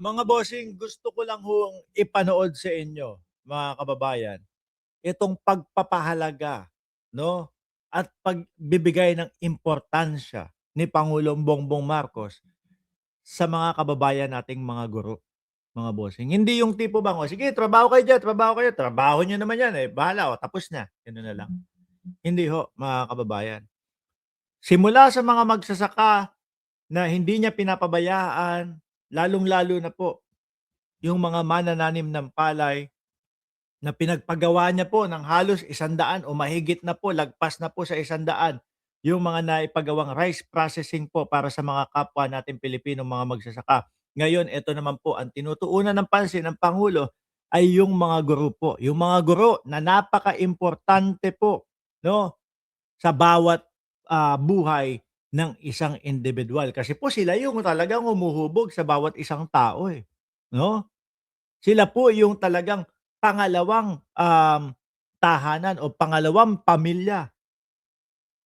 Mga bossing, gusto ko lang hong ipanood sa inyo, mga kababayan, itong pagpapahalaga, no? At pagbibigay ng importansya ni Pangulong Bongbong Marcos sa mga kababayan nating mga guro, mga bossing. Hindi yung tipo bang, "O sige, trabaho kayo diyan, trabaho kayo. Trabaho niyo naman 'yan, eh, bahala, o tapos na." Gano'n na lang. Hindi ho, mga kababayan. Simula sa mga magsasaka na hindi niya pinapabayaan, lalong-lalo na po yung mga manananim ng palay na pinagpagawa niya po ng halos 100 o mahigit na po, lagpas na po sa 100 yung mga naipagawang rice processing po para sa mga kapwa nating Pilipinong mga magsasaka. Ngayon, ito naman po ang tinutuunan ng pansin ng Pangulo ay yung mga guro po. Yung mga guro na napaka-importante po, no, sa bawat buhay ng isang individual. Kasi po sila yung talagang humuhubog sa bawat isang tao, eh, no? Sila po yung talagang pangalawang, tahanan o pangalawang pamilya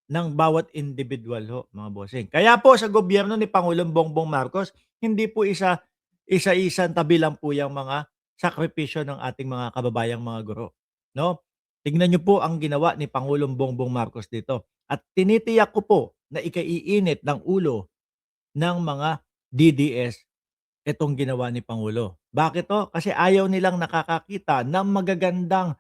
ng bawat individual ho, mga bossing. Kaya po sa gobyerno ni Pangulong Bongbong Marcos, hindi po isa-isang tabi lang po yang mga sakripisyo ng ating mga kababayang mga guro, 'no? Tignan niyo po ang ginawa ni Pangulong Bongbong Marcos dito at tinitiyak ko po na ikaiinit ng ulo ng mga DDS itong ginawa ni Pangulo. Bakit 'to? Kasi ayaw nilang nakakakita ng magagandang,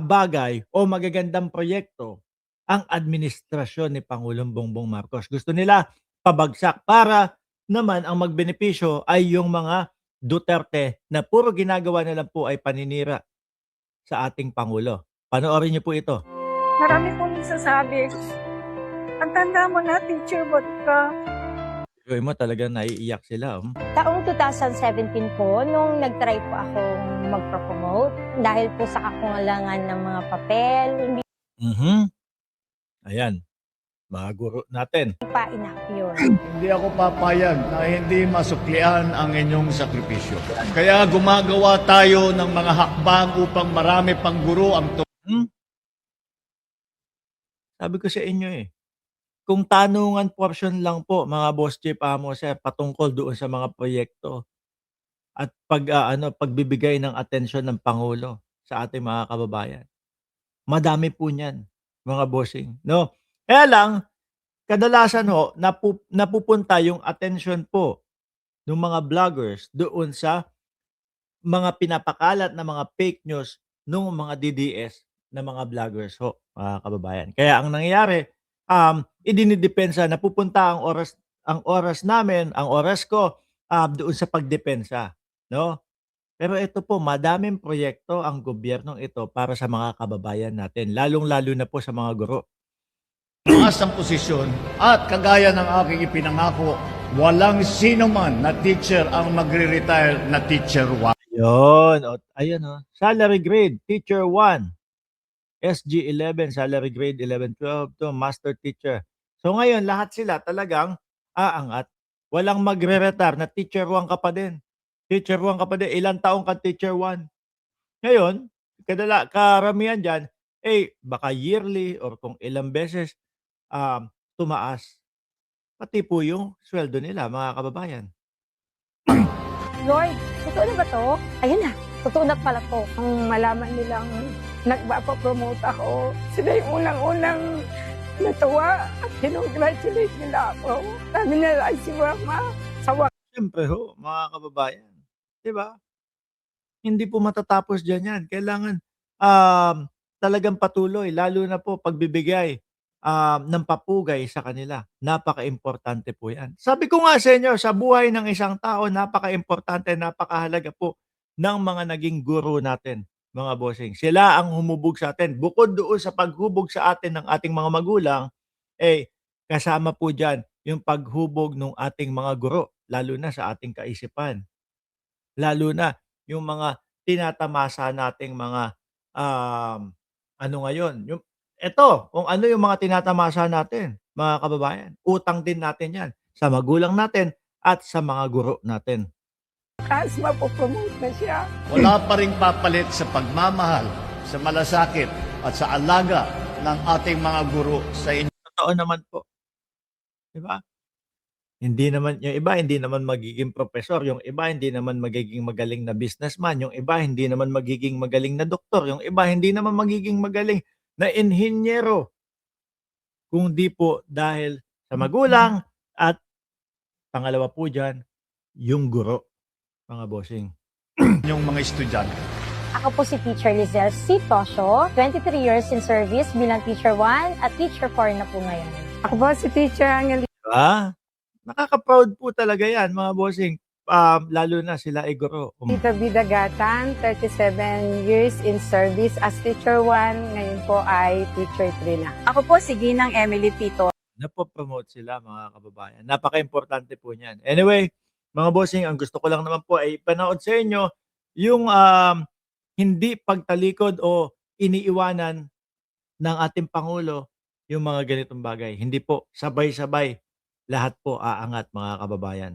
bagay o magagandang proyekto ang administrasyon ni Pangulong Bongbong Marcos. Gusto nila pabagsak para naman ang magbenepisyo ay yung mga Duterte na puro ginagawa na lang po ay paninira sa ating Pangulo. Panoorin niyo po ito. Marami pong nagsasabi, ang tanda mo na, teacher, ba't ka? Biruin mo talagang naiiyak sila, Taong 2017 po, nung nag-try po akong magpa-promote, dahil po sa kakulangan ng mga papel, hindi Mhm. Ayan, mga guro natin. pa enough yun. Hindi ako papayag na hindi masuklian ang inyong sakripisyo. Kaya gumagawa tayo ng mga hakbang upang marami pang guro ang Hmm, sabi ko sa inyo, eh, kung tanungan portion lang po mga boss chief, amo, sir, patungkol doon sa mga proyekto at pagbibigay ng atensyon ng pangulo sa ating mga kababayan. Madami po niyan, mga bossing, 'no? Kaya lang kadalasan ho napupunta yung atensyon po ng mga vloggers doon sa mga pinapakalat na mga fake news nung mga DDS na mga vloggers ho, mga kababayan. Kaya ang nangyayari, idinidepensa napupunta ang oras namin, ang oras ko, doon sa pagdepensa, 'no? Pero ito po, madaming proyekto ang gobyernong ito para sa mga kababayan natin, lalong-lalo na po sa mga guro. tumaas ang posisyon at kagaya ng aking ipinangako, walang sino man na teacher ang magre-retire na teacher 1. Ayun, ayun, salary grade, teacher 1, SG 11, salary grade 11, 12 to master teacher. So ngayon lahat sila talagang aangat. Walang magre-retire na teacher 1 ka pa din. Teacher 1 ka pa din, ilang taong ka teacher 1. Ngayon, karamihan diyan, eh, baka yearly or kung ilang beses, tumaas. Pati po yung sweldo nila, mga kababayan. Lord, totoo na ba to? Ayun na, totoo na pala to. Ang malaman nilang nagpapapromote ako, sila yung unang-unang natuwa at kinongratulate nila ako. Sabi nila, ay si Mama, sawa. Siyempre ho, mga kababayan, 'di ba? Hindi po matatapos diyan 'yan. Kailangan, talagang patuloy lalo na po pagbibigay, ng papugay sa kanila. Napakaimportante po 'yan. Sabi ko nga sa inyo, sa buhay ng isang tao napakaimportante, napakahalaga po ng mga naging guro natin, mga bossing. Sila ang humubog sa atin. Bukod doon sa paghubog sa atin ng ating mga magulang, eh, kasama po diyan yung paghubog ng ating mga guro, lalo na sa ating kaisipan. Lalo na yung mga tinatamasa nating mga, ano ngayon, kung ano yung mga tinatamasa natin, mga kababayan, utang din natin 'yan sa magulang natin at sa mga guro natin. Tapos mapopromote na siya. Wala pa ring papalit sa pagmamahal, sa malasakit at sa alaga ng ating mga guro sa inyo. Totoo naman po, 'di ba? Hindi naman yung iba hindi naman magiging propesor, yung iba hindi naman magiging magaling na businessman, yung iba hindi naman magiging magaling na doktor, yung iba hindi naman magiging magaling na inhinyero, kung di po dahil sa magulang at pangalawa po diyan, yung guro, mga bossing. Inyong mga estudyante. Ako po si Teacher Lizelle C. Tosio, 23 years in service bilang Teacher 1 at Teacher 4 na po ngayon. Ako po si Teacher Angel. Diba? Nakaka-proud po talaga yan, mga bossing. Lalo na sila ay guro. Tita Bidagatan, 37 years in service as Teacher 1. Ngayon po ay Teacher 3 na. Ako po si Ginang Emily Tito. Napo-promote sila, mga kababayan. Napaka-importante po niyan. Anyway, mga bossing, ang gusto ko lang naman po ay ipanood sa inyo yung hindi pagtalikod o iniiwanan ng ating Pangulo yung mga ganitong bagay. Hindi po, sabay-sabay lahat po aangat, mga kababayan.